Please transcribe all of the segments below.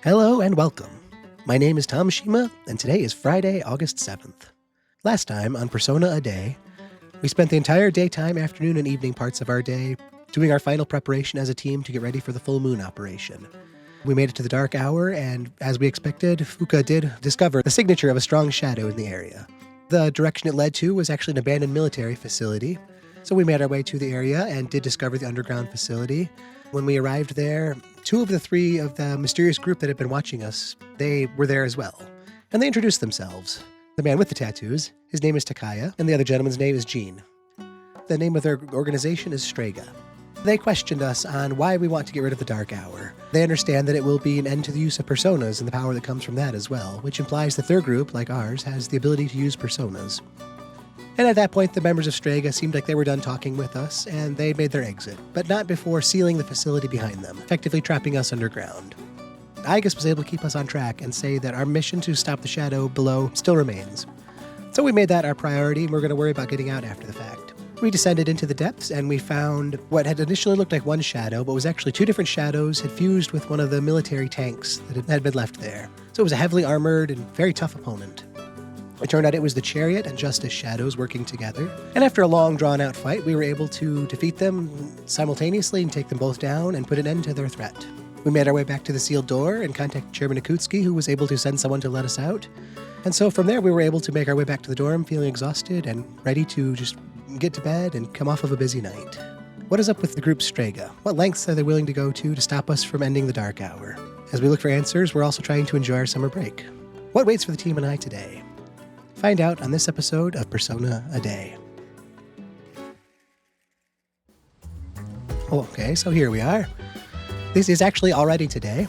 Hello and welcome. My name is Tom Shima, and today is Friday, August 7th. Last time on Persona A Day, we spent the entire daytime, afternoon, and evening parts of our day doing our final preparation as a team to get ready for the full moon operation. We made it to the Dark Hour, and as we expected, Fuuka did discover the signature of a strong shadow in the area. The direction it led to was actually an abandoned military facility, so we made our way to the area and did discover the underground facility. When we arrived there, two of the three of the mysterious group that had been watching us, they were there as well. And they introduced themselves. The man with the tattoos, his name is Takaya, and the other gentleman's name is Gene. The name of their organization is Strega. They questioned us on why we want to get rid of the Dark Hour. They understand that it will be an end to the use of personas and the power that comes from that as well, which implies that their group, like ours, has the ability to use personas. And at that point, the members of Strega seemed like they were done talking with us, and they made their exit, but not before sealing the facility behind them, effectively trapping us underground. Aigis was able to keep us on track and say that our mission to stop the shadow below still remains. So we made that our priority, and we're going to worry about getting out after the fact. We descended into the depths, and we found what had initially looked like one shadow, but was actually two different shadows had fused with one of the military tanks that had been left there. So it was a heavily armored and very tough opponent. It turned out it was the Chariot and Justice shadows working together, and after a long, drawn-out fight, we were able to defeat them simultaneously and take them both down and put an end to their threat. We made our way back to the sealed door and contacted Chairman Akutsuki, who was able to send someone to let us out. And so from there, we were able to make our way back to the dorm, feeling exhausted and ready to just get to bed and come off of a busy night. What is up with the group Strega? What lengths are they willing to go to stop us from ending the Dark Hour? As we look for answers, we're also trying to enjoy our summer break. What waits for the team and I today? Find out on this episode of Persona A Day. Okay, so here we are. This is actually already today.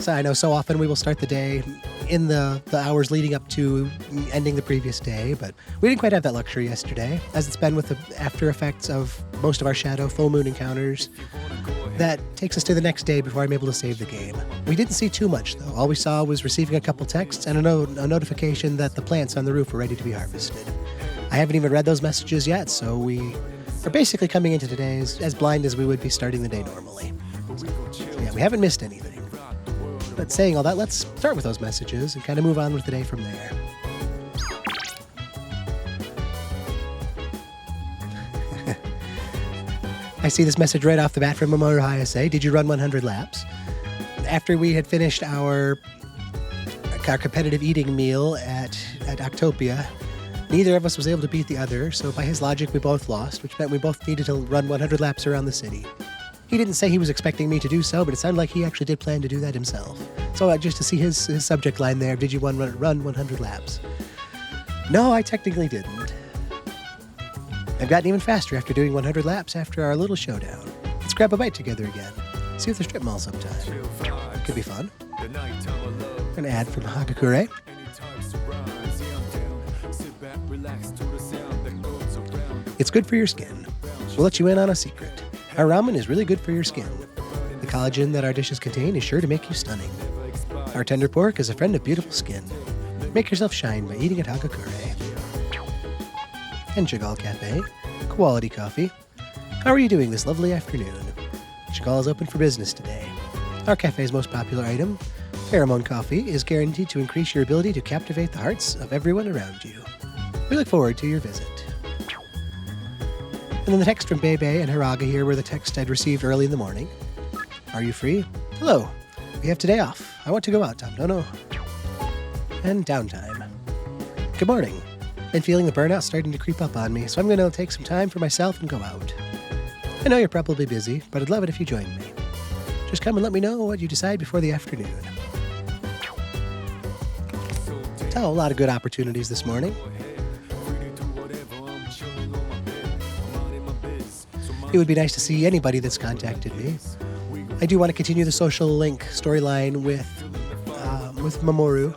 So I know so often we will start the day in the hours leading up to ending the previous day, but we didn't quite have that luxury yesterday, as it's been with the after effects of most of our shadow full moon encounters. That takes us to the next day before I'm able to save the game. We didn't see too much, though. All we saw was receiving a couple texts and a notification that the plants on the roof were ready to be harvested. I haven't even read those messages yet, so we are basically coming into today as blind as we would be starting the day normally. So yeah, we haven't missed anything. But saying all that, let's start with those messages and kind of move on with the day from there. I see this message right off the bat from Mamoru Hayase. Did you run 100 laps? After we had finished our competitive eating meal at Octopia, neither of us was able to beat the other, so by his logic, we both lost, which meant we both needed to run 100 laps around the city. He didn't say he was expecting me to do so, but it sounded like he actually did plan to do that himself. So just to see his subject line there, did you run 100 laps? No, I technically didn't. I've gotten even faster after doing 100 laps after our little showdown. Let's grab a bite together again. See if the strip mall's sometime. Could be fun. An ad from Hagakure. It's good for your skin. We'll let you in on a secret. Our ramen is really good for your skin. The collagen that our dishes contain is sure to make you stunning. Our tender pork is a friend of beautiful skin. Make yourself shine by eating at Hagakure. And Chagall Cafe, quality coffee. How are you doing this lovely afternoon? Chagall is open for business today. Our cafe's most popular item, Pheromone Coffee, is guaranteed to increase your ability to captivate the hearts of everyone around you. We look forward to your visit. And then the text from Bebe and Hiraga here were the text I'd received early in the morning. Are you free? Hello. We have today off. I want to go out, Tom. No. And downtime. Good morning. Been feeling the burnout starting to creep up on me, so I'm going to take some time for myself and go out. I know you're probably busy, but I'd love it if you joined me. Just come and let me know what you decide before the afternoon. So, a lot of good opportunities this morning. It would be nice to see anybody that's contacted me. I do want to continue the social link storyline with Mamoru,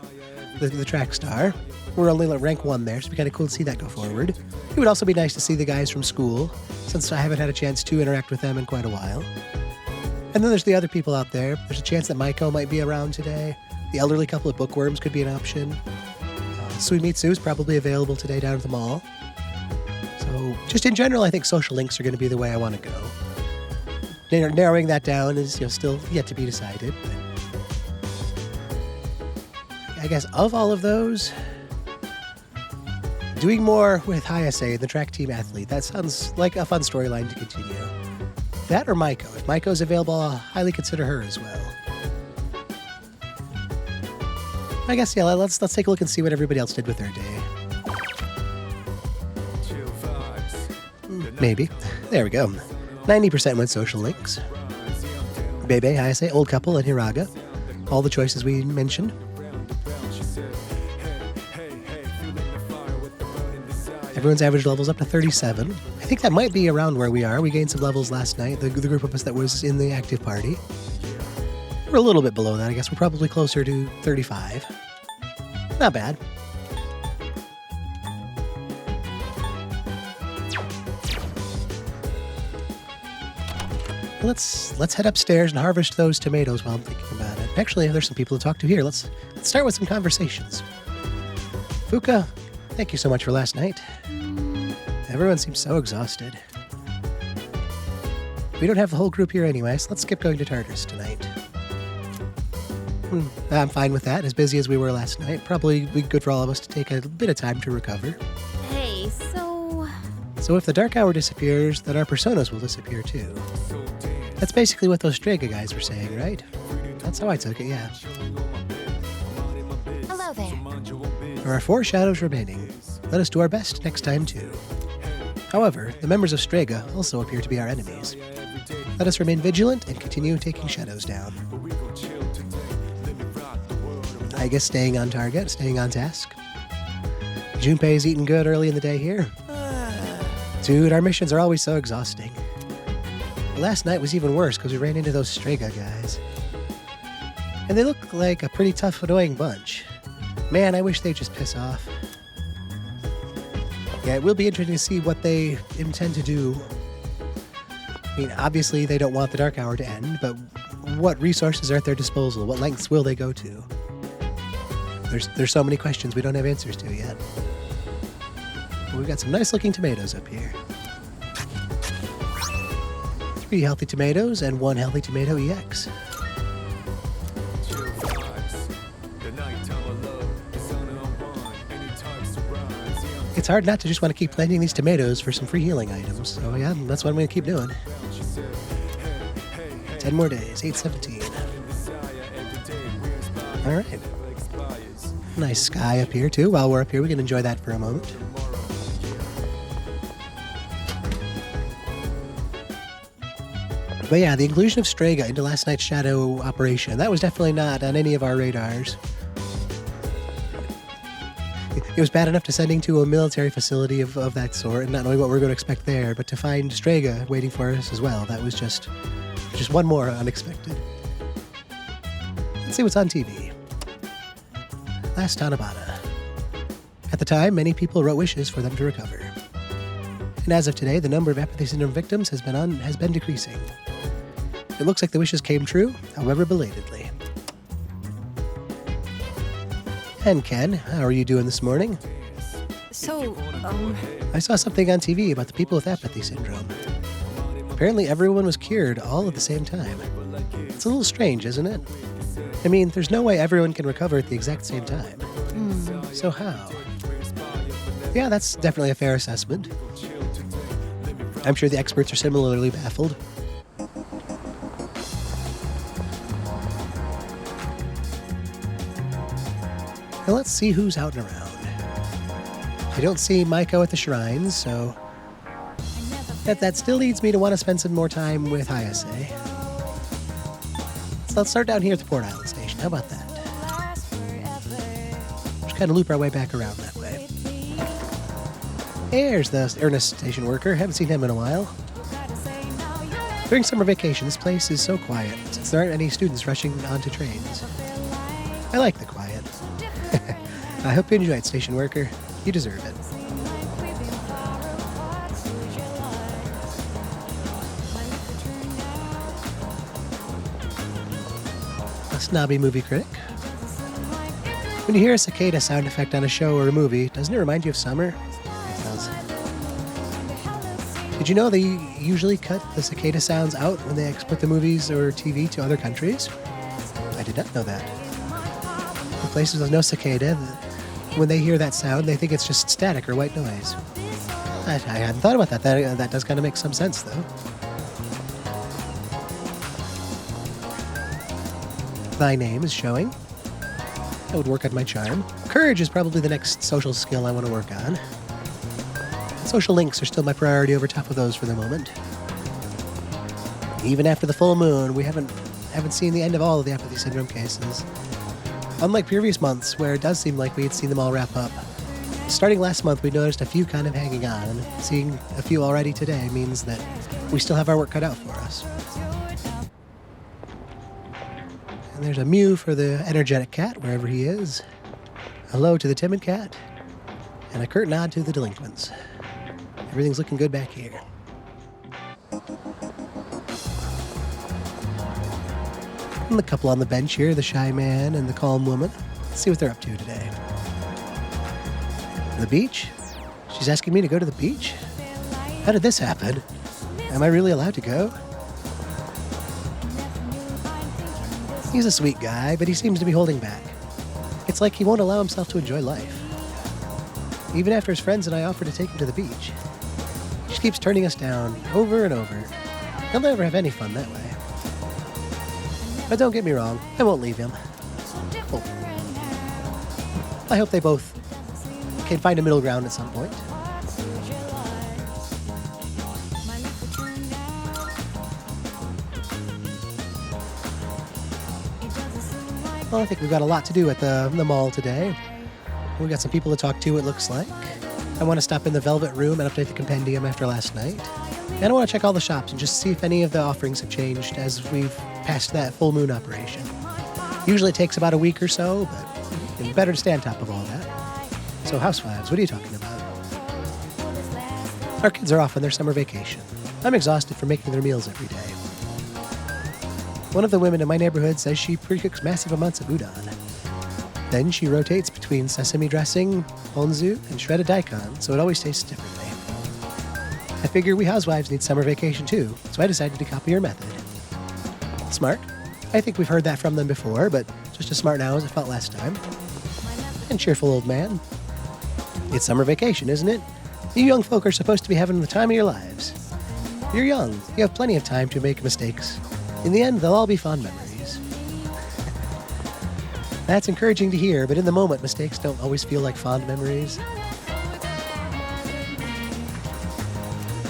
the track star. We're only at rank 1 there, so it'd be kind of cool to see that go forward. It would also be nice to see the guys from school, since I haven't had a chance to interact with them in quite a while. And then there's the other people out there. There's a chance that Maiko might be around today. The elderly couple of bookworms could be an option. Suimitsu is probably available today down at the mall. So just in general, I think social links are going to be the way I want to go. Narrowing that down is still yet to be decided. I guess of all of those, doing more with Hayase, the track team athlete, that sounds like a fun storyline to continue. That or Maiko. If Maiko's available, I'll highly consider her as well. I guess, yeah, let's take a look and see what everybody else did with their day. Maybe. There we go. 90% went social links. Bebe, Hayase, Old Couple, and Hiraga. All the choices we mentioned. Everyone's average level's up to 37. I think that might be around where we are. We gained some levels last night, the group of us that was in the active party. We're a little bit below that. I guess we're probably closer to 35. Not bad. Let's head upstairs and harvest those tomatoes while I'm thinking about it. Actually, there's some people to talk to here. Let's start with some conversations. Fuuka, thank you so much for last night. Everyone seems so exhausted. We don't have the whole group here anyway, so let's skip going to Tartarus tonight. I'm fine with that. As busy as we were last night, probably be good for all of us to take a bit of time to recover. Hey, so if the Dark Hour disappears, then our personas will disappear too. That's basically what those Strega guys were saying, right? That's how I took it, yeah. hello there. There are 4 shadows remaining. Let us do our best next time too. However, the members of Strega also appear to be our enemies. Let us remain vigilant and continue taking shadows down. Aigis staying on target, staying on task. Junpei's eating good early in the day here. Dude, our missions are always so exhausting. Last night was even worse because we ran into those Strega guys. And they look like a pretty tough, annoying bunch. Man, I wish they'd just piss off. Yeah, it will be interesting to see what they intend to do. I mean, obviously they don't want the Dark Hour to end, but what resources are at their disposal? What lengths will they go to? There's so many questions we don't have answers to yet. But we've got some nice looking tomatoes up here. 3 healthy tomatoes and 1 healthy tomato EX. It's hard not to just want to keep planting these tomatoes for some free healing items. So yeah, that's what I'm going to keep doing. 10 more days, 8:17. All right. Nice sky up here too. While we're up here, we can enjoy that for a moment. But yeah, the inclusion of Strega into last night's shadow operation, that was definitely not on any of our radars. It was bad enough to sending to a military facility of that sort and not knowing what we were going to expect there, but to find Strega waiting for us as well, that was just one more unexpected. Let's see what's on TV. Last Tanabata. At the time, many people wrote wishes for them to recover. And as of today, the number of apathy syndrome victims has been decreasing. It looks like the wishes came true, however belatedly. And Ken, how are you doing this morning? So, I saw something on TV about the people with apathy syndrome. Apparently everyone was cured all at the same time. It's a little strange, isn't it? I mean, there's no way everyone can recover at the exact same time. So how? Yeah, that's definitely a fair assessment. I'm sure the experts are similarly baffled. Now let's see who's out and around. I don't see Maiko at the shrines, so that still leads me to want to spend some more time with Hayase. So let's start down here at the Port Island Station. How about that? Just kind of loop our way back around that way. There's the Ernest station worker. Haven't seen him in a while. During summer vacation, this place is so quiet since there aren't any students rushing onto trains. I like the quiet. I hope you enjoyed, station worker. You deserve it. A snobby movie critic. When you hear a cicada sound effect on a show or a movie, doesn't it remind you of summer? It does. Did you know they usually cut the cicada sounds out when they export the movies or TV to other countries? I did not know that. places with no cicada, when they hear that sound, they think it's just static or white noise. I hadn't thought about that. That does kind of make some sense, though. Thy name is showing. That would work on my charm. Courage is probably the next social skill I want to work on. Social links are still my priority over top of those for the moment. Even after the full moon, we haven't seen the end of all of the apathy syndrome cases. Unlike previous months, where it does seem like we had seen them all wrap up. Starting last month, we noticed a few kind of hanging on, and seeing a few already today means that we still have our work cut out for us. And there's a mew for the energetic cat, wherever he is. Hello to the timid cat. And a curt nod to the delinquents. Everything's looking good back here. And the couple on the bench here, the shy man and the calm woman. Let's see what they're up to today. The beach? She's asking me to go to the beach? How did this happen? Am I really allowed to go? He's a sweet guy, but he seems to be holding back. It's like he won't allow himself to enjoy life. Even after his friends and I offer to take him to the beach. He just keeps turning us down over and over. He'll never have any fun that way. But don't get me wrong, I won't leave him. Oh. I hope they both can find a middle ground at some point. Well, I think we've got a lot to do at the mall today. We've got some people to talk to, it looks like. I want to stop in the Velvet Room and update the compendium after last night. And I want to check all the shops and just see if any of the offerings have changed as we've passed that full moon operation. Usually it takes about a week or so, but it's better to stay on top of all that. So housewives, what are you talking about? Our kids are off on their summer vacation. I'm exhausted from making their meals every day. One of the women in my neighborhood says she pre-cooks massive amounts of udon. Then she rotates between sesame dressing, ponzu, and shredded daikon, so it always tastes differently. I figure we housewives need summer vacation too, so I decided to copy her method. Smart. I think we've heard that from them before, but just as smart now as it felt last time. And cheerful old man. It's summer vacation, isn't it? You young folk are supposed to be having the time of your lives. You're young. You have plenty of time to make mistakes. In the end, they'll all be fond memories. That's encouraging to hear, but in the moment, mistakes don't always feel like fond memories.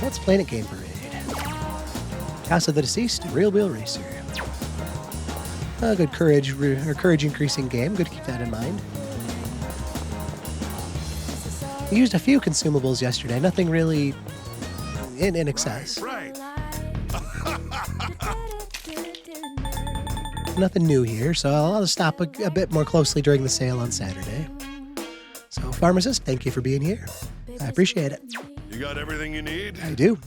Let's Planet Game Parade. House of the Deceased, Real Wheel Racer. A good courage increasing game. Good to keep that in mind. We used a few consumables yesterday. Nothing really in excess. Right. Nothing new here, so I'll stop a bit more closely during the sale on Saturday. So, pharmacist, thank you for being here. I appreciate it. You got everything you need? I do.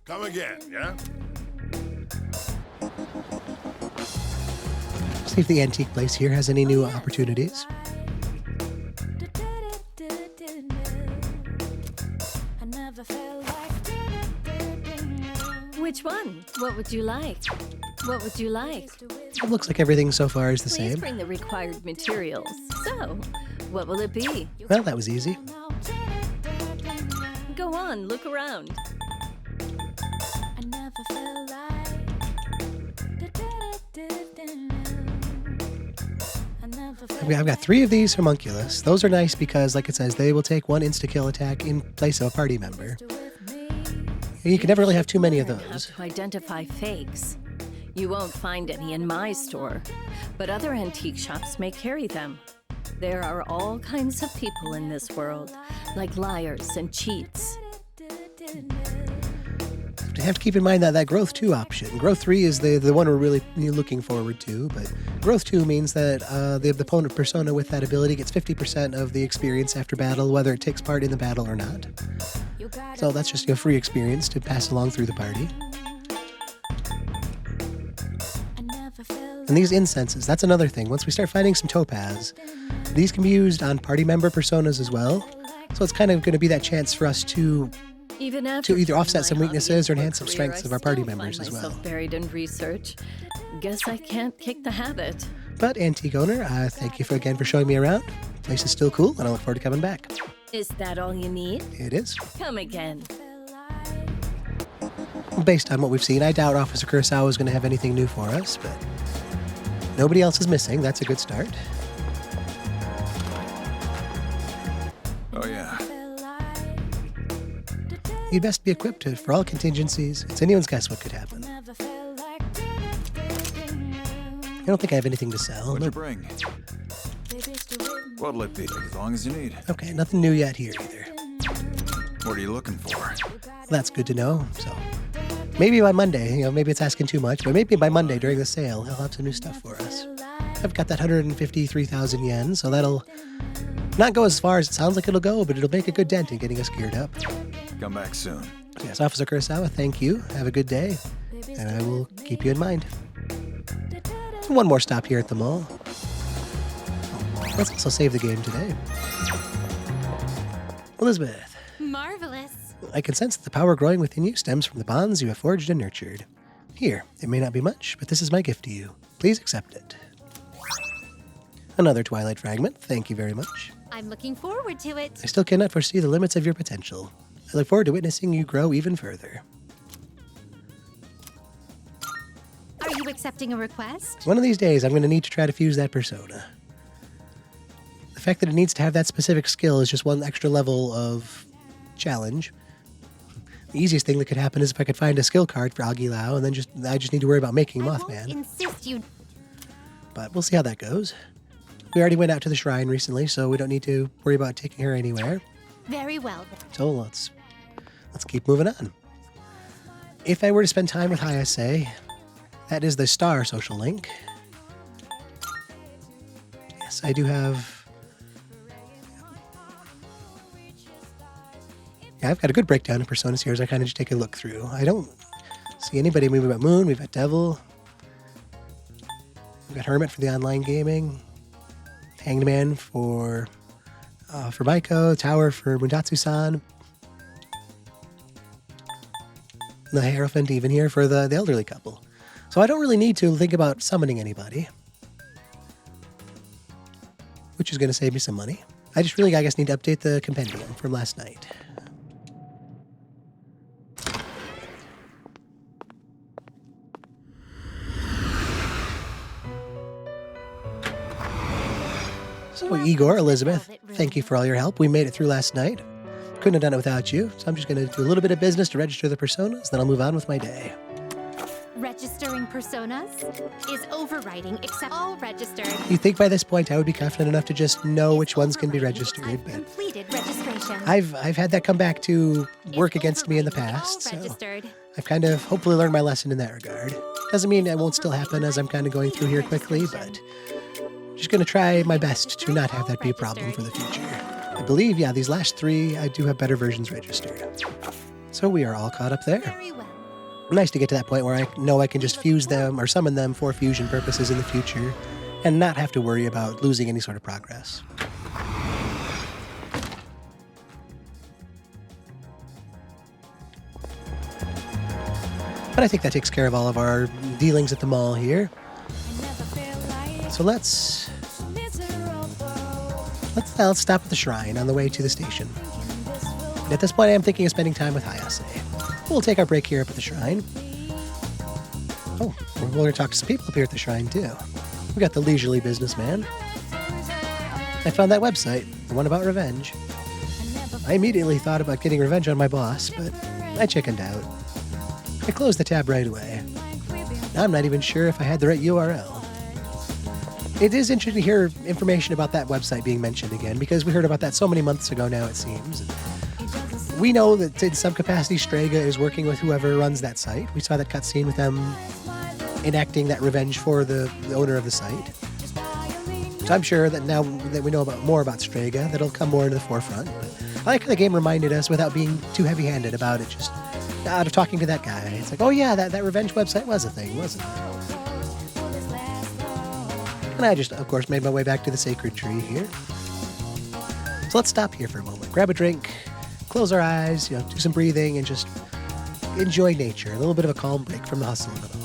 Come again, yeah? See if the antique place here has any new opportunities. Which one? What would you like? What would you like? It looks like everything so far is the Please same. bring the required materials. So, what will it be? Well, that was easy. Go on, look around. I've got 3 of these homunculus. Those are nice because, like it says, they will take 1 insta-kill attack in place of a party member. You can never really have too many of How those. to identify fakes. You won't find any in my store, but other antique shops may carry them. There are all kinds of people in this world, like liars and cheats. You have to keep in mind that Growth 2 option. Growth 3 is the one we're really looking forward to, but Growth 2 means that the opponent persona with that ability gets 50% of the experience after battle, whether it takes part in the battle or not. So that's just a free experience to pass along through the party. And these incenses, that's another thing. Once we start finding some topaz, these can be used on party member personas as well. So it's kind of going to be that chance for us to Even after to either offset my some hobby weaknesses or and enhance some career, strengths I of our party still members find as well. myself buried in research. Guess I can't kick the habit. But Antique Owner, thank you again for showing me around. The place is still cool, and I look forward to coming back. Is that all you need? It is. Come again. Based on what we've seen, I doubt Officer Kurosawa is going to have anything new for us, but nobody else is missing. That's a good start. Oh, yeah. You'd best be equipped for all contingencies. It's anyone's guess what could happen. I don't think I have anything to sell. What'd you bring? What'll it be? As long as you need. Okay, nothing new yet here either. What are you looking for? That's good to know. So maybe by Monday, maybe it's asking too much, but maybe by Monday during the sale, he'll have some new stuff for us. I've got that 153,000 yen, so that'll not go as far as it sounds like it'll go, but it'll make a good dent in getting us geared up. Come back soon. Yes, Officer Kurosawa, thank you. Have a good day, and I will keep you in mind. One more stop here at the mall. Let's also save the game today. Elizabeth, Marvelous. I can sense that the power growing within you stems from the bonds you have forged and nurtured. Here, it may not be much, but this is my gift to you. Please accept it. Another Twilight fragment. Thank you very much. I'm looking forward to it. I still cannot foresee the limits of your potential. I look forward to witnessing you grow even further. Are you accepting a request? One of these days, I'm going to need to try to fuse that persona. The fact that it needs to have that specific skill is just one extra level of challenge. The easiest thing that could happen is if I could find a skill card for Agilao, and then I just need to worry about making I won't Mothman. insist you. But we'll see how that goes. We already went out to the shrine recently, so we don't need to worry about taking her anywhere. Very well then. So let's keep moving on. If I were to spend time with Hayase, that is the star social link. Yes, I do have... Yeah, I've got a good breakdown of personas here as I kind of just take a look through. I don't see anybody. We've got Moon, we've got Devil. We've got Hermit for the online gaming. Hanged Man for Maiko. Tower for Mundatsu-san. The Hierophant even here for the elderly couple. So I don't really need to think about summoning anybody. Which is going to save me some money. I just really, I guess, need to update the compendium from last night. So Igor, Elizabeth, thank you for all your help. We made it through last night. Couldn't have done it without you. So I'm just going to do a little bit of business to register the personas, then I'll move on with my day. Registering personas is overriding except all registered. You think by this point I would be confident enough to just know which ones can be registered, I've but completed registration. I've had that come back to work Is against me in the overriding all past, so registered. I've kind of hopefully learned my lesson in that regard. Doesn't mean it won't still happen as I'm kind of going through here quickly, but just going to try my best to not have that be a problem for the future. I believe, yeah, these last three, I do have better versions registered. So we are all caught up there. Very well. Nice to get to that point where I know I can just fuse them or summon them for fusion purposes in the future and not have to worry about losing any sort of progress. But I think that takes care of all of our dealings at the mall here. So let's stop at the shrine on the way to the station. And at this point, I am thinking of spending time with Hayase. We'll take our break here up at the shrine. Oh, we're going to talk to some people up here at the shrine, too. We got the leisurely businessman. I found that website, the one about revenge. I immediately thought about getting revenge on my boss, but I chickened out. I closed the tab right away. Now I'm not even sure if I had the right URL. It is interesting to hear information about that website being mentioned again, because we heard about that so many months ago now, it seems. We know that in some capacity Strega is working with whoever runs that site. We saw that cutscene with them enacting that revenge for the owner of the site. So I'm sure that now that we know more about Strega, that'll come more into the forefront. But I like how the game reminded us without being too heavy-handed about it, just out of talking to that guy. It's like, oh yeah, that revenge website was a thing, wasn't it? And I just, of course, made my way back to the sacred tree here. So let's stop here for a moment, grab a drink, close our eyes, do some breathing and just enjoy nature. A little bit of a calm break from the hustle of it all.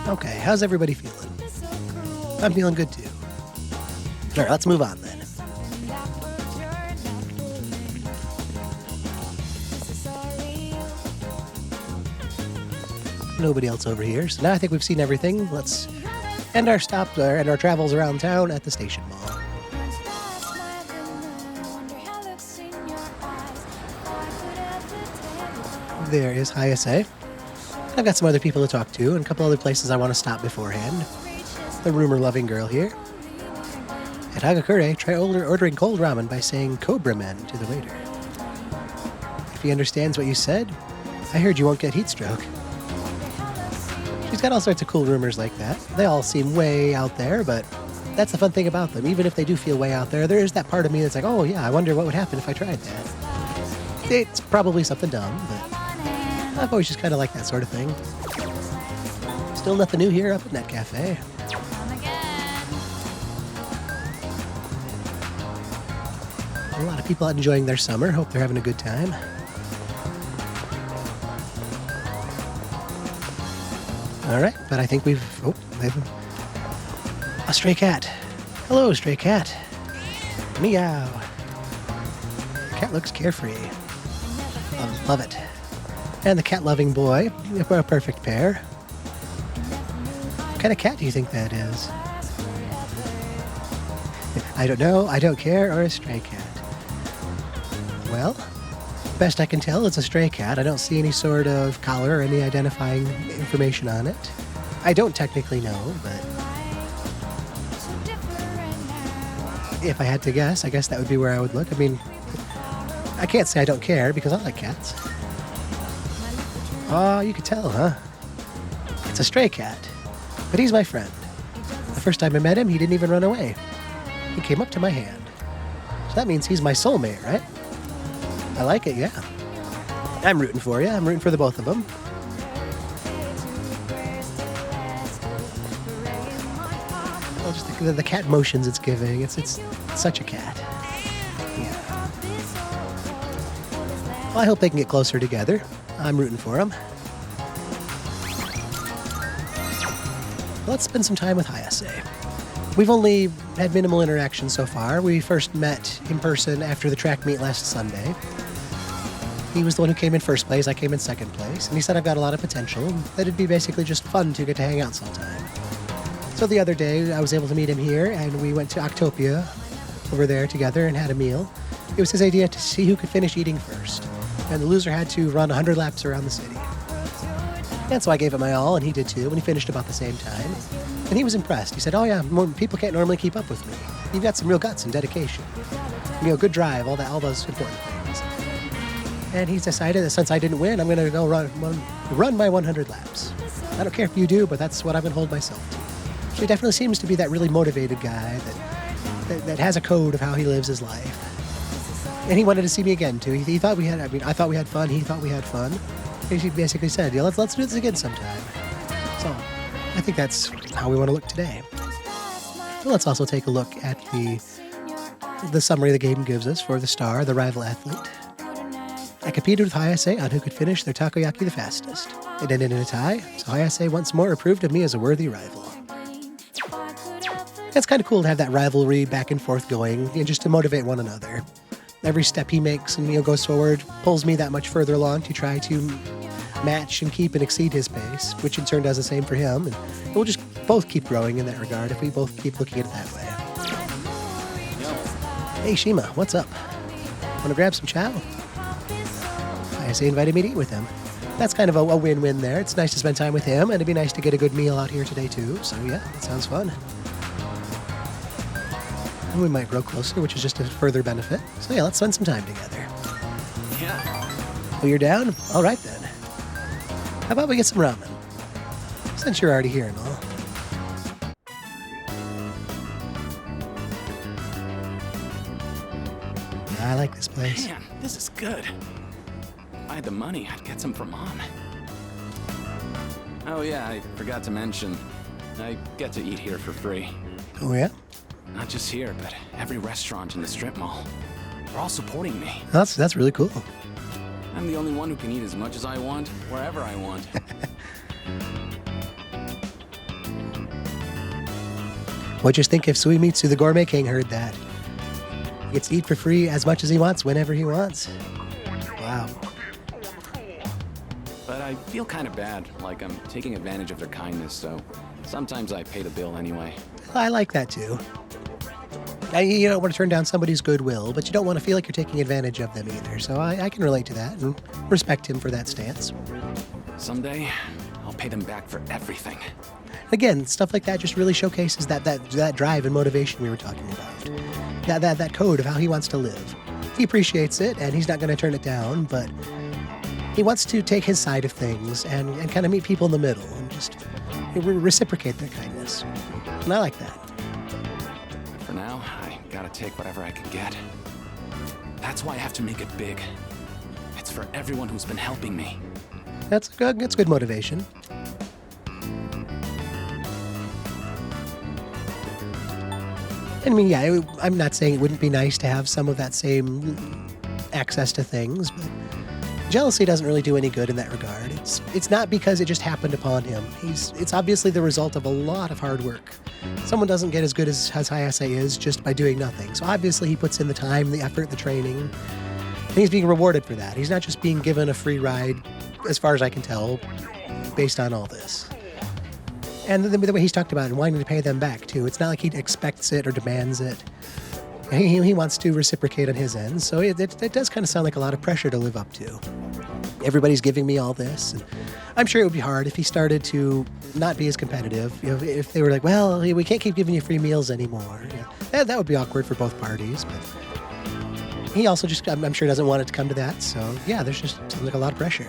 Okay, how's everybody feeling? I'm feeling good too. All right, let's move on then. Nobody else over here, so now I think we've seen everything. Let's end our stop there and our travels around town at the station mall. There is Hayase. I've got some other people to talk to and a couple other places I want to stop beforehand. The rumor-loving girl here. At Hagakure, try ordering cold ramen by saying Cobra Men to the waiter. If he understands what you said, I heard you won't get heat stroke. She's got all sorts of cool rumors like that. They all seem way out there, but that's the fun thing about them. Even if they do feel way out there, there is that part of me that's like, oh yeah, I wonder what would happen if I tried that. It's probably something dumb, but I've always just kind of liked that sort of thing. Still nothing new here up at Net Cafe. A lot of people out enjoying their summer. Hope they're having a good time. All right, but I think we've a stray cat. Hello, stray cat. Meow. The cat looks carefree. Love it. And the cat-loving boy, a perfect pair. What kind of cat do you think that is? I don't know, I don't care, or a stray cat. Well, best I can tell, it's a stray cat. I don't see any sort of collar or any identifying information on it. I don't technically know, but if I had to guess, I guess that would be where I would look. I mean, I can't say I don't care because I like cats. Oh, you could tell, huh? It's a stray cat, but he's my friend. The first time I met him, he didn't even run away. He came up to my hand. So that means he's my soulmate, right? I like it, yeah. I'm rooting for you. I'm rooting for the both of them. Well, just the cat motions it's giving. It's such a cat. Yeah. Well, I hope they can get closer together. I'm rooting for them. Let's spend some time with Hayase. We've only had minimal interaction so far. We first met in person after the track meet last Sunday. He was the one who came in first place, I came in second place, and he said I've got a lot of potential, and that it'd be basically just fun to get to hang out sometime. So the other day, I was able to meet him here, and we went to Octopia over there together and had a meal. It was his idea to see who could finish eating first, and the loser had to run 100 laps around the city. And so I gave it my all, and he did too, and he finished about the same time. And he was impressed. He said, oh yeah, people can't normally keep up with me. You've got some real guts and dedication. Good drive, all those important things. And he's decided that since I didn't win, I'm going to go run my 100 laps. I don't care if you do, but that's what I'm going to hold myself to. So he definitely seems to be that really motivated guy that has a code of how he lives his life. And he wanted to see me again too. He thought I thought we had fun. He thought we had fun. He basically said, yeah, let's do this again sometime. So I think that's how we want to look today. Well, let's also take a look at the summary the game gives us for the star, the rival athlete. I competed with Hayase on who could finish their takoyaki the fastest. It ended in a tie, so Hayase once more approved of me as a worthy rival. It's kind of cool to have that rivalry back and forth going, just to motivate one another. Every step he makes and goes forward pulls me that much further along to try to match and keep and exceed his pace, which in turn does the same for him. And we'll just both keep growing in that regard if we both keep looking at it that way. Hey Shima, what's up? Want to grab some chow? Hayase invited me to eat with him. That's kind of a win-win there. It's nice to spend time with him, and it'd be nice to get a good meal out here today too. So yeah, it sounds fun. and we might grow closer, which is just a further benefit. So yeah, let's spend some time together. Yeah. Oh, you're down? All right then. How about we get some ramen? Since you're already here and all. I like this place. Man, this is good. If I had the money, I'd get some for Mom. Oh yeah, I forgot to mention, I get to eat here for free. Oh yeah? Not just here, but every restaurant in the strip mall. They're all supporting me. That's really cool. I'm the only one who can eat as much as I want, wherever I want. Well, just think if Suimitsu, the Gourmet King, heard that. He gets to eat for free as much as he wants, whenever he wants. Wow. But I feel kind of bad, like I'm taking advantage of their kindness, so sometimes I pay the bill anyway. I like that too. You don't want to turn down somebody's goodwill, but you don't want to feel like you're taking advantage of them either. So I can relate to that and respect him for that stance. Someday, I'll pay them back for everything. Again, stuff like that just really showcases that drive and motivation we were talking about. That code of how he wants to live. He appreciates it, and he's not going to turn it down, but he wants to take his side of things and kind of meet people in the middle and just reciprocate their kindness. And I like that. For now, I gotta take whatever I can get. That's why I have to make it big. It's for everyone who's been helping me. That's good motivation. I mean, yeah, I'm not saying it wouldn't be nice to have some of that same access to things, but jealousy doesn't really do any good in that regard. It's not because it just happened upon him. It's obviously the result of a lot of hard work. Someone doesn't get as good as Hayase is just by doing nothing. So obviously he puts in the time, the effort, the training, and he's being rewarded for that. He's not just being given a free ride, as far as I can tell, based on all this. And the way he's talked about it and wanting to pay them back, too. It's not like he expects it or demands it. He wants to reciprocate on his end, so it does kind of sound like a lot of pressure to live up to. Everybody's giving me all this, and I'm sure it would be hard if he started to not be as competitive. You know, if they were like, well, we can't keep giving you free meals anymore. You know, that would be awkward for both parties, but he also just, I'm sure, doesn't want it to come to that, so yeah, there's just sounds like a lot of pressure.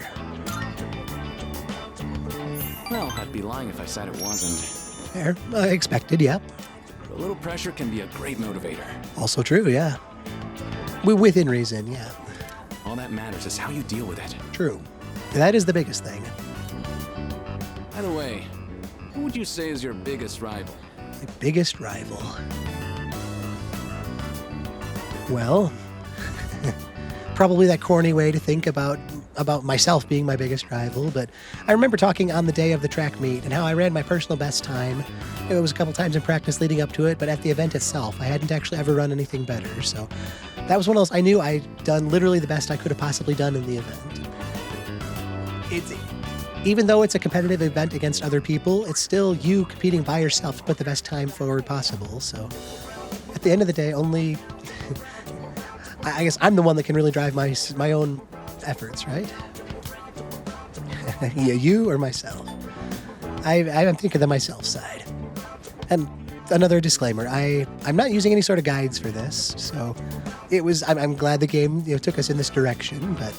Well, I'd be lying if I said it wasn't. Fair. Expected, yeah. A little pressure can be a great motivator. Also true, yeah. Within reason, yeah. All that matters is how you deal with it. True. That is the biggest thing. By the way, who would you say is your biggest rival? My biggest rival. Well, probably that corny way to think about myself being my biggest rival, but I remember talking on the day of the track meet and how I ran my personal best time. It was a couple times in practice leading up to it, but at the event itself, I hadn't actually ever run anything better. So that was one of those, I knew I'd done literally the best I could have possibly done in the event. Even though it's a competitive event against other people, it's still you competing by yourself to put the best time forward possible. So at the end of the day, only I guess I'm the one that can really drive my own efforts, right? Yeah, you or myself? I'm thinking the myself side. And another disclaimer, I'm not using any sort of guides for this, so I'm glad the game took us in this direction, but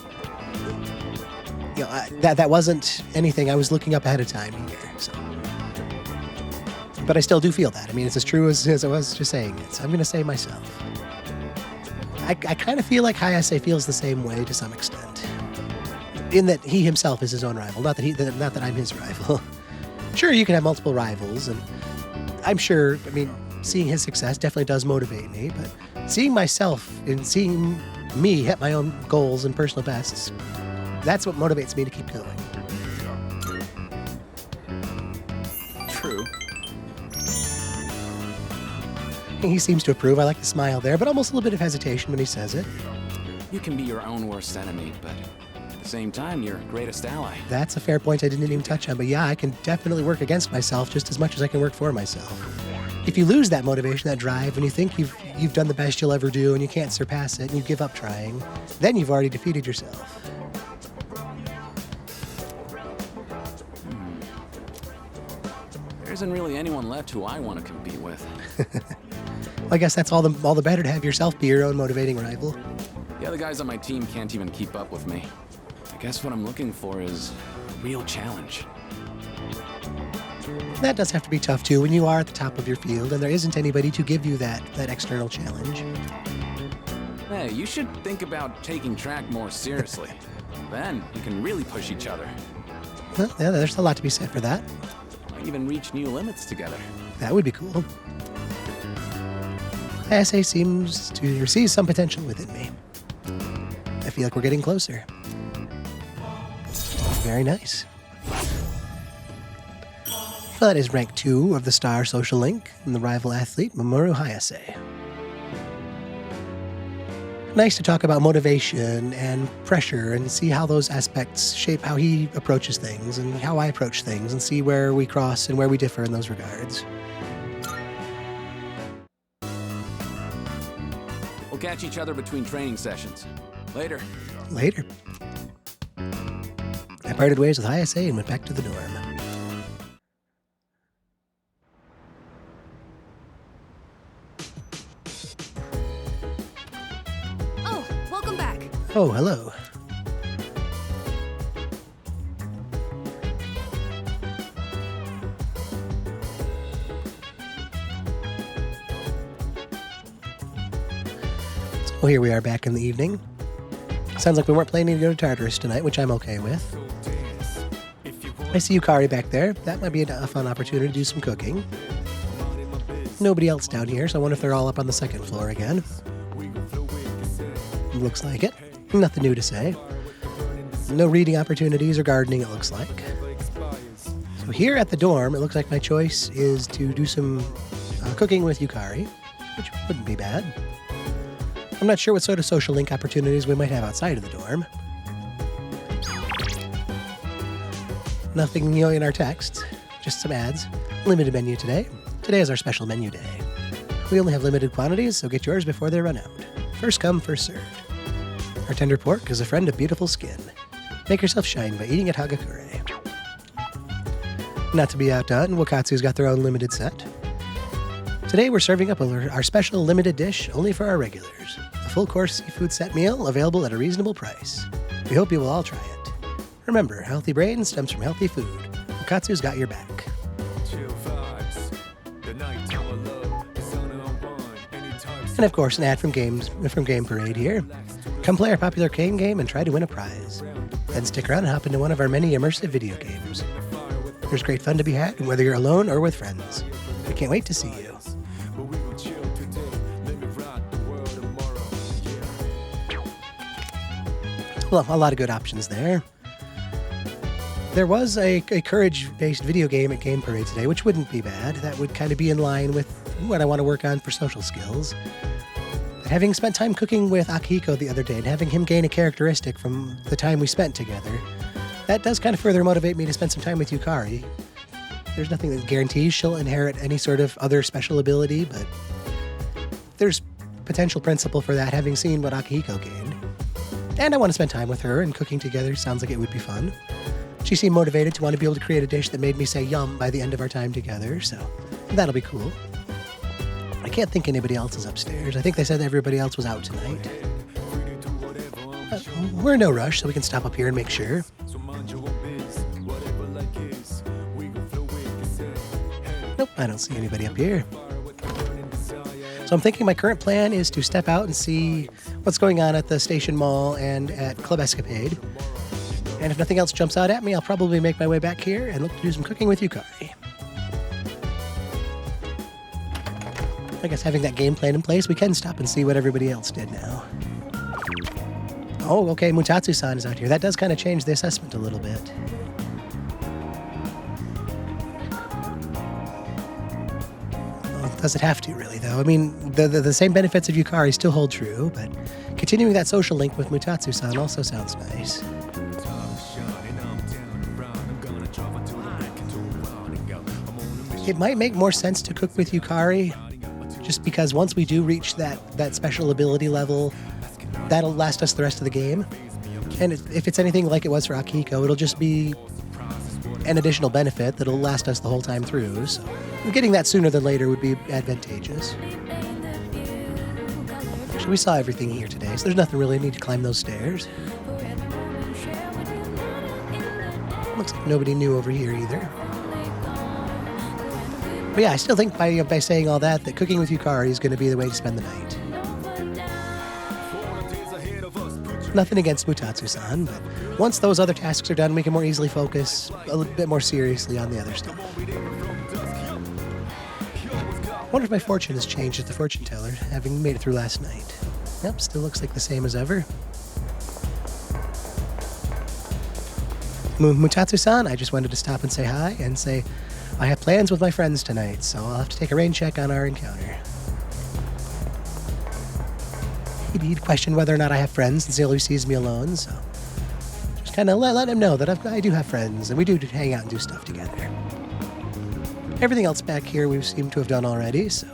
that wasn't anything I was looking up ahead of time here. So. But I still do feel that. I mean, it's as true as I was just saying it, so I'm going to say myself. I kind of feel like Hayase feels the same way to some extent, in that he himself is his own rival, not that I'm his rival. Sure, you can have multiple rivals, and I'm sure, I mean, seeing his success definitely does motivate me, but seeing myself and seeing me hit my own goals and personal bests, that's what motivates me to keep going. True. He seems to approve. I like the smile there, but almost a little bit of hesitation when he says it. You can be your own worst enemy, but at the same time, your greatest ally. That's a fair point I didn't even touch on, but yeah, I can definitely work against myself just as much as I can work for myself. If you lose that motivation, that drive, and you think you've done the best you'll ever do and you can't surpass it and you give up trying, then you've already defeated yourself. There isn't really anyone left who I want to compete with. I guess that's all the better to have yourself be your own motivating rival. The other guys on my team can't even keep up with me. I guess what I'm looking for is a real challenge. That does have to be tough too when you are at the top of your field and there isn't anybody to give you that external challenge. Hey, you should think about taking track more seriously. Then you can really push each other. Well, yeah, there's a lot to be said for that. Might even reach new limits together. That would be cool. ISA seems to see some potential within me. I feel like we're getting closer. Very nice. Well, that is rank 2 of the Star Social Link and the rival athlete, Mamoru Hayase. Nice to talk about motivation and pressure and see how those aspects shape how he approaches things and how I approach things and see where we cross and where we differ in those regards. We'll catch each other between training sessions. Later. Later. I parted ways with Hayase and went back to the dorm. Oh, welcome back. Oh, hello. So here we are back in the evening. Sounds like we weren't planning to go to Tartarus tonight, which I'm okay with. I see Yukari back there. That might be a fun opportunity to do some cooking. Nobody else down here, so I wonder if they're all up on the second floor again. Looks like it. Nothing new to say. No reading opportunities or gardening, it looks like. So here at the dorm, it looks like my choice is to do some cooking with Yukari, which wouldn't be bad. I'm not sure what sort of social link opportunities we might have outside of the dorm. Nothing in our text, just some ads. Limited menu today. Today is our special menu day. We only have limited quantities, so get yours before they run out. First come, first served. Our tender pork is a friend of beautiful skin. Make yourself shine by eating at Hagakure. Not to be outdone, Wakatsu's got their own limited set. Today we're serving up our special limited dish only for our regulars. A full-course seafood set meal available at a reasonable price. We hope you will all try it. Remember, healthy brain stems from healthy food. Wakatsu's got your back. And of course, an ad from Game Parade here. Come play our popular game and try to win a prize. Then stick around and hop into one of our many immersive video games. There's great fun to be had, whether you're alone or with friends. We can't wait to see you. Well, a lot of good options there. There was a courage-based video game at Game Parade today, which wouldn't be bad. That would kind of be in line with what I want to work on for social skills. But having spent time cooking with Akihiko the other day and having him gain a characteristic from the time we spent together, that does kind of further motivate me to spend some time with Yukari. There's nothing that guarantees she'll inherit any sort of other special ability, but there's potential principle for that, having seen what Akihiko gained. And I want to spend time with her, and cooking together sounds like it would be fun. She seemed motivated to want to be able to create a dish that made me say yum by the end of our time together, so that'll be cool. I can't think anybody else is upstairs. I think they said everybody else was out tonight. We're in no rush, so we can stop up here and make sure. Nope, I don't see anybody up here. So I'm thinking my current plan is to step out and see what's going on at the Station Mall and at Club Escapade. And if nothing else jumps out at me, I'll probably make my way back here and look to do some cooking with Yukari. I guess having that game plan in place, we can stop and see what everybody else did now. Oh, okay, Mutatsu-san is out here. That does kind of change the assessment a little bit. Well, does it have to, really, though? I mean, the same benefits of Yukari still hold true, but continuing that social link with Mutatsu-san also sounds nice. It might make more sense to cook with Yukari, just because once we do reach that special ability level, that'll last us the rest of the game. And if it's anything like it was for Akihiko, it'll just be an additional benefit that'll last us the whole time through. So getting that sooner than later would be advantageous. Actually, we saw everything here today, so there's nothing really need to climb those stairs. Looks like nobody new over here either. But yeah, I still think by saying all that cooking with Yukari is going to be the way to spend the night. Nothing against Mutatsu-san, but once those other tasks are done, we can more easily focus a little bit more seriously on the other stuff. I wonder if my fortune has changed as the fortune teller, having made it through last night. Yep, still looks like the same as ever. Mutatsu-san, I just wanted to stop and say hi and say I have plans with my friends tonight, so I'll have to take a rain check on our encounter. He'd question whether or not I have friends since he always sees me alone, so just kind of let him know that I do have friends and we do hang out and do stuff together. Everything else back here we seem to have done already, so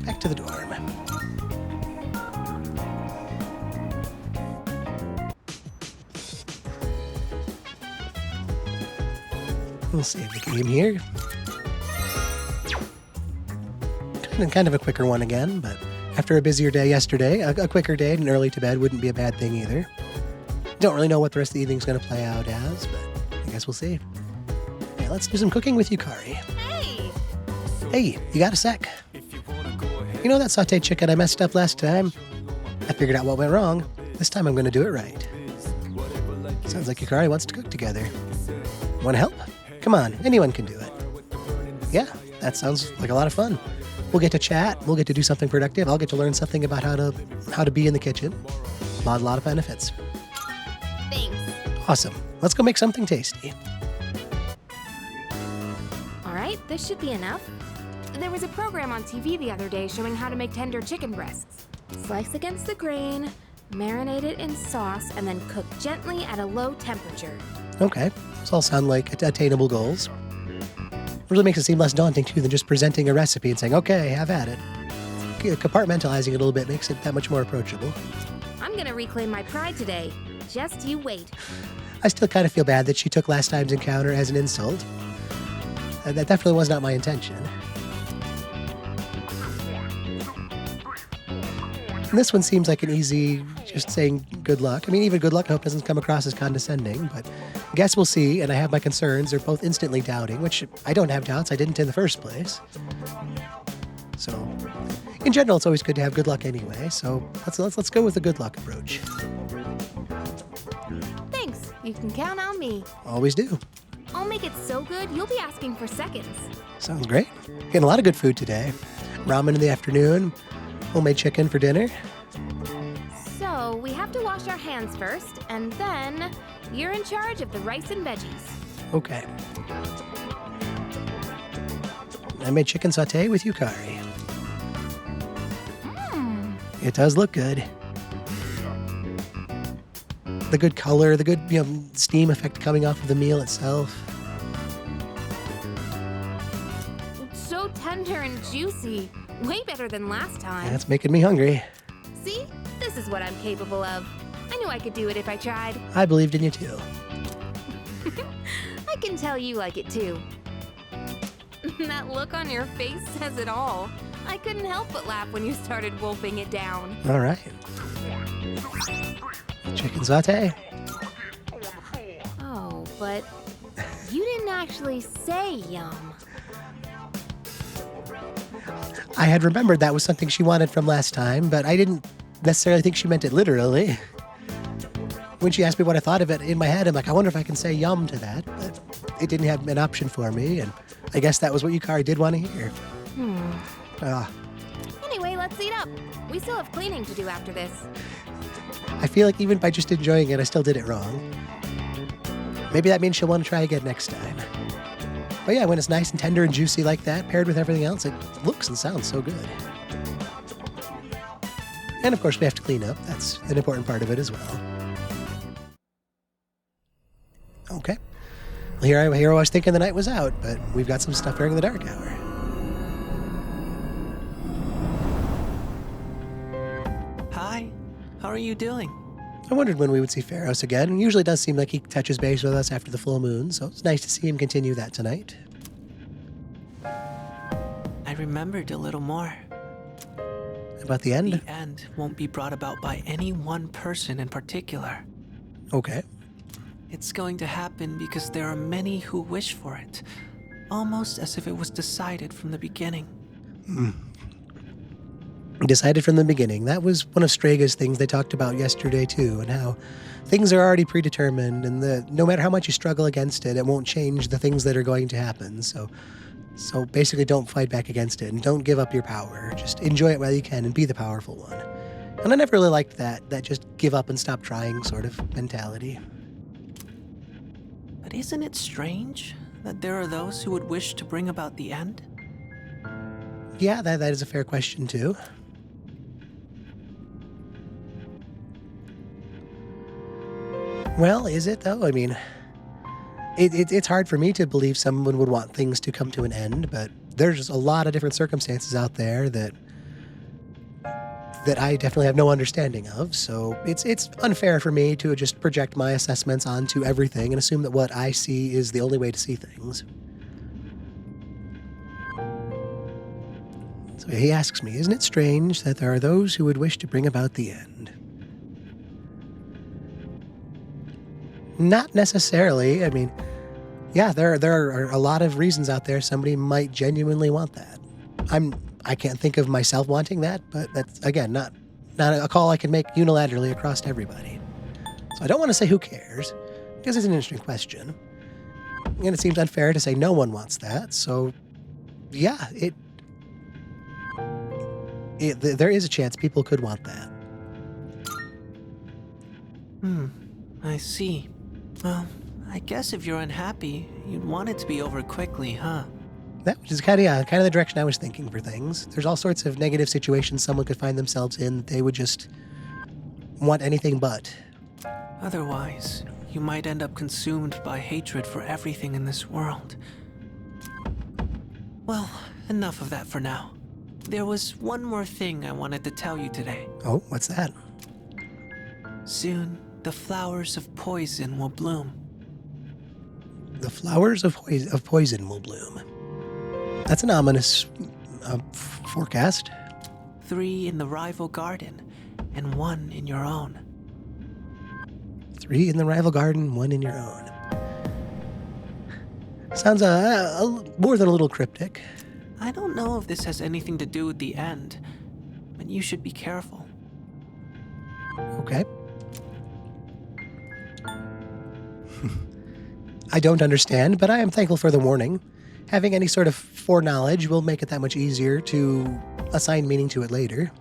back to the dorm. We'll save the game here. Kind of a quicker one again, but after a busier day yesterday, a quicker day and early to bed wouldn't be a bad thing either. Don't really know what the rest of the evening's going to play out as, but I guess we'll see. Yeah, let's do some cooking with Yukari. Hey! Hey, you got a sec? You know that sauteed chicken I messed up last time? I figured out what went wrong. This time I'm going to do it right. Sounds like Yukari wants to cook together. Want to help? Come on, anyone can do it. Yeah, that sounds like a lot of fun. We'll get to chat, we'll get to do something productive, I'll get to learn something about how to be in the kitchen. A lot of benefits. Thanks. Awesome. Let's go make something tasty. All right, this should be enough. There was a program on TV the other day showing how to make tender chicken breasts. Slice against the grain, marinate it in sauce, and then cook gently at a low temperature. Okay, those all sound like attainable goals. Really makes it seem less daunting too than just presenting a recipe and saying, okay, have at it. Compartmentalizing it a little bit makes it that much more approachable. I'm gonna reclaim my pride today. Just you wait. I still kind of feel bad that she took last time's encounter as an insult. That definitely was not my intention. And this one seems like an easy, just saying good luck. I mean, even good luck I hope doesn't come across as condescending, but guess we'll see, and I have my concerns. They're both instantly doubting, which I don't have doubts. I didn't in the first place. So, in general, it's always good to have good luck anyway, so let's go with the good luck approach. Thanks. You can count on me. Always do. I'll make it so good, you'll be asking for seconds. Sounds great. Getting a lot of good food today. Ramen in the afternoon, homemade chicken for dinner. So, we have to wash our hands first, and then you're in charge of the rice and veggies. Okay. I made chicken sauté with Yukari. It does look good. The good color, the good steam effect coming off of the meal itself. It's so tender and juicy. Way better than last time. That's making me hungry. See? This is what I'm capable of. I knew I could do it if I tried. I believed in you too. I can tell you like it too. That look on your face says it all. I couldn't help but laugh when you started wolfing it down. All right. Chicken sauté. Oh, but you didn't actually say yum. I had remembered that was something she wanted from last time, but I didn't necessarily think she meant it literally. When she asked me what I thought of it in my head, I'm like, I wonder if I can say yum to that, but it didn't have an option for me, and I guess that was what Yukari did want to hear. Anyway, let's eat up. We still have cleaning to do after this. I feel like even by just enjoying it, I still did it wrong. Maybe that means she'll want to try again next time. But yeah, when it's nice and tender and juicy like that, paired with everything else, it looks and sounds so good. And of course, we have to clean up. That's an important part of it as well. Okay. Well, here I was thinking the night was out, but we've got some stuff during the dark hour. Hi, how are you doing? I wondered when we would see Pharos again. It usually does seem like he touches base with us after the full moon, so it's nice to see him continue that tonight. I remembered a little more. About the end? The end won't be brought about by any one person in particular. Okay. It's going to happen because there are many who wish for it, almost as if it was decided from the beginning. Decided from the beginning. That was one of Straga's things they talked about yesterday too, and how things are already predetermined, and that no matter how much you struggle against it, it won't change the things that are going to happen. So basically don't fight back against it and don't give up your power. Just enjoy it while you can and be the powerful one. And I never really liked that just give up and stop trying sort of mentality. But isn't it strange that there are those who would wish to bring about the end? Yeah, that is a fair question too. Well, is it though? I mean, it's hard for me to believe someone would want things to come to an end, but there's a lot of different circumstances out there that I definitely have no understanding of. So it's unfair for me to just project my assessments onto everything and assume that what I see is the only way to see things. So he asks me, isn't it strange that there are those who would wish to bring about the end? Not necessarily. I mean, yeah, there are a lot of reasons out there somebody might genuinely want that. I can't think of myself wanting that, but that's, again, not a call I can make unilaterally across everybody. So I don't want to say who cares, because it's an interesting question. And it seems unfair to say no one wants that. So, yeah, there is a chance people could want that. I see. Well, I guess if you're unhappy, you'd want it to be over quickly, huh? That was kind of the direction I was thinking for things. There's all sorts of negative situations someone could find themselves in that they would just want anything but. Otherwise, you might end up consumed by hatred for everything in this world. Well, enough of that for now. There was one more thing I wanted to tell you today. Oh, what's that? Soon, the flowers of poison will bloom. The flowers of poison will bloom. That's an ominous forecast. 3 in the rival garden, and 1 in your own. 3 in the rival garden, 1 in your own. Sounds more than a little cryptic. I don't know if this has anything to do with the end, but you should be careful. Okay. I don't understand, but I am thankful for the warning. Having any sort of foreknowledge will make it that much easier to assign meaning to it later.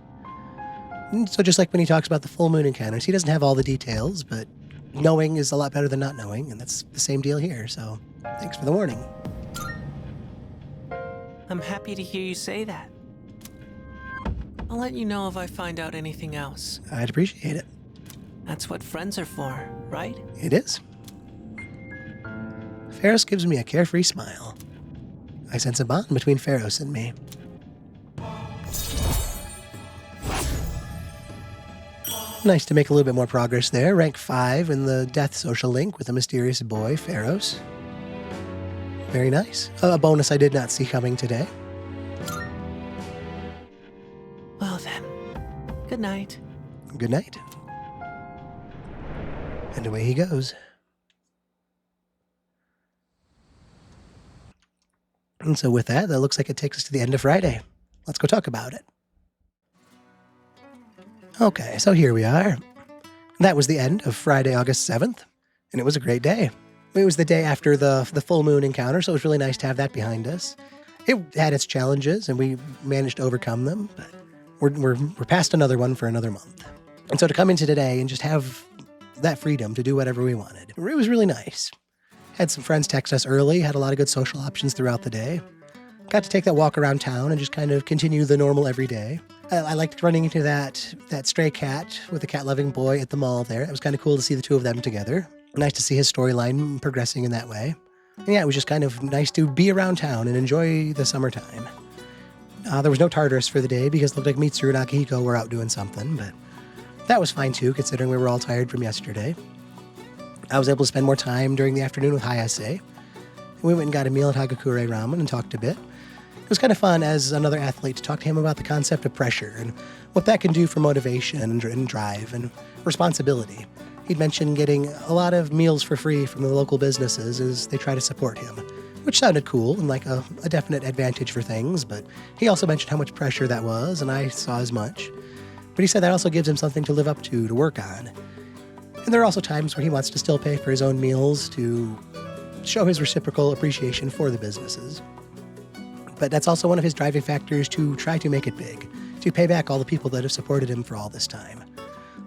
So just like when he talks about the full moon encounters, he doesn't have all the details, but knowing is a lot better than not knowing, and that's the same deal here, so thanks for the warning. I'm happy to hear you say that. I'll let you know if I find out anything else. I'd appreciate it. That's what friends are for, right? It is. Pharos gives me a carefree smile. I sense a bond between Pharos and me. Nice to make a little bit more progress there. Rank 5 in the death social link with a mysterious boy, Pharos. Very nice. A bonus I did not see coming today. Well then, good night. Good night. And away he goes. And so with that looks like it takes us to the end of Friday. Let's go talk about it. Okay, so here we are. That was the end of Friday, August 7th, and it was a great day. It was the day after the full moon encounter, so it was really nice to have that behind us. It had its challenges, and we managed to overcome them, but we're past another one for another month. And so to come into today and just have that freedom to do whatever we wanted, it was really nice. Had some friends text us early, had a lot of good social options throughout the day. Got to take that walk around town and just kind of continue the normal everyday. I liked running into that stray cat with the cat-loving boy at the mall there. It was kind of cool to see the two of them together. Nice to see his storyline progressing in that way. And yeah, it was just kind of nice to be around town and enjoy the summertime. There was no Tartarus for the day because it looked like Mitsuru and Akihiko were out doing something, but that was fine too, considering we were all tired from yesterday. I was able to spend more time during the afternoon with Hayase. We went and got a meal at Hagakure Ramen and talked a bit. was kind of fun as another athlete to talk to him about the concept of pressure and what that can do for motivation and drive and responsibility. He'd mentioned getting a lot of meals for free from the local businesses as they try to support him, which sounded cool and like a definite advantage for things, but he also mentioned how much pressure that was, and I saw as much. But he said that also gives him something to live up to work on. And there are also times where he wants to still pay for his own meals to show his reciprocal appreciation for the businesses. But that's also one of his driving factors to try to make it big, to pay back all the people that have supported him for all this time.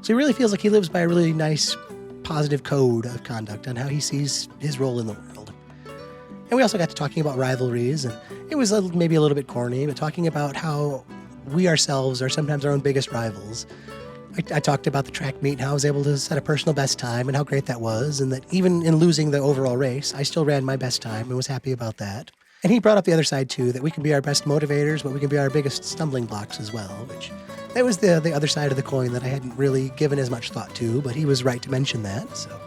So he really feels like he lives by a really nice, positive code of conduct on how he sees his role in the world. And we also got to talking about rivalries, and it was maybe a little bit corny, but talking about how we ourselves are sometimes our own biggest rivals. I talked about the track meet and how I was able to set a personal best time and how great that was, and that even in losing the overall race, I still ran my best time and was happy about that. And he brought up the other side too, that we can be our best motivators, but we can be our biggest stumbling blocks as well, which that was the other side of the coin that I hadn't really given as much thought to, but he was right to mention that. So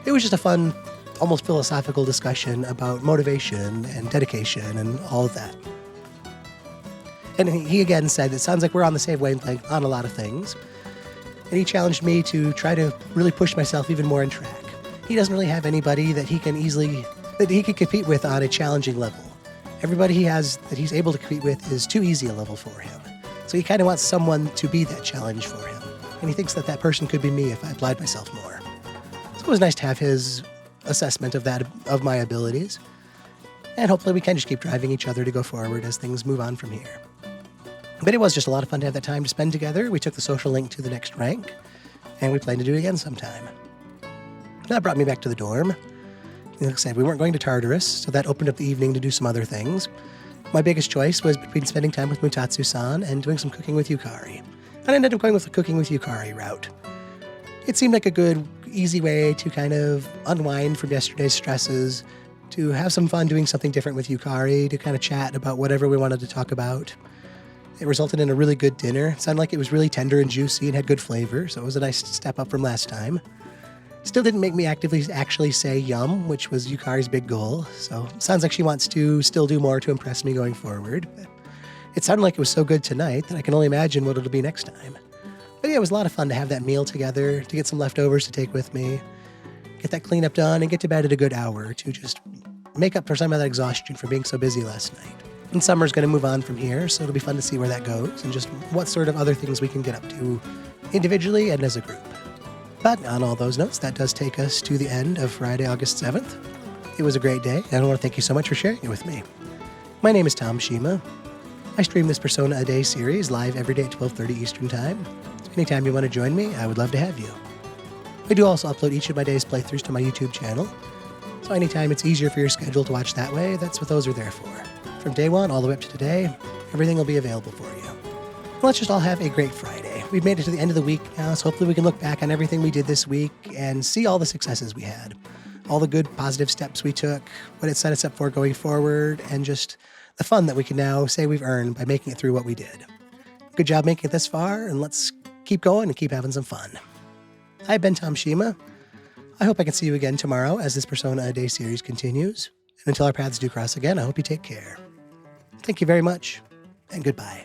it was just a fun, almost philosophical discussion about motivation and dedication and all of that. And he again said, it sounds like we're on the same wavelength on a lot of things. And he challenged me to try to really push myself even more in track. He doesn't really have anybody that he could compete with on a challenging level. Everybody he has that he's able to compete with is too easy a level for him. So he kind of wants someone to be that challenge for him. And he thinks that that person could be me if I applied myself more. So it was nice to have his assessment of that, of my abilities. And hopefully we can just keep driving each other to go forward as things move on from here. But it was just a lot of fun to have that time to spend together. We took the social link to the next rank, and we plan to do it again sometime. That brought me back to the dorm. Like I said, we weren't going to Tartarus, so that opened up the evening to do some other things. My biggest choice was between spending time with Mutatsu-san and doing some cooking with Yukari. And I ended up going with the cooking with Yukari route. It seemed like a good, easy way to kind of unwind from yesterday's stresses, to have some fun doing something different with Yukari, to kind of chat about whatever we wanted to talk about. It resulted in a really good dinner. It sounded like it was really tender and juicy and had good flavor, so it was a nice step up from last time. Still didn't make me actually say yum, which was Yukari's big goal, so it sounds like she wants to still do more to impress me going forward. But it sounded like it was so good tonight that I can only imagine what it'll be next time. But yeah, it was a lot of fun to have that meal together, to get some leftovers to take with me, get that cleanup done, and get to bed at a good hour to just make up for some of that exhaustion from being so busy last night. And summer's going to move on from here, so it'll be fun to see where that goes and just what sort of other things we can get up to individually and as a group. But on all those notes, that does take us to the end of Friday, August 7th. It was a great day, and I want to thank you so much for sharing it with me. My name is Tom Shima. I stream this Persona a Day series live every day at 12:30 Eastern Time. So anytime you want to join me, I would love to have you. I do also upload each of my day's playthroughs to my YouTube channel, so anytime it's easier for your schedule to watch that way, that's what those are there for. From day one all the way up to today, everything will be available for you. Well, let's just all have a great Friday. We've made it to the end of the week now, so hopefully we can look back on everything we did this week and see all the successes we had, all the good positive steps we took, what it set us up for going forward, and just the fun that we can now say we've earned by making it through what we did. Good job making it this far, and let's keep going and keep having some fun. I've been Tom Shima. I hope I can see you again tomorrow as this Persona a Day series continues. And until our paths do cross again, I hope you take care. Thank you very much, and goodbye.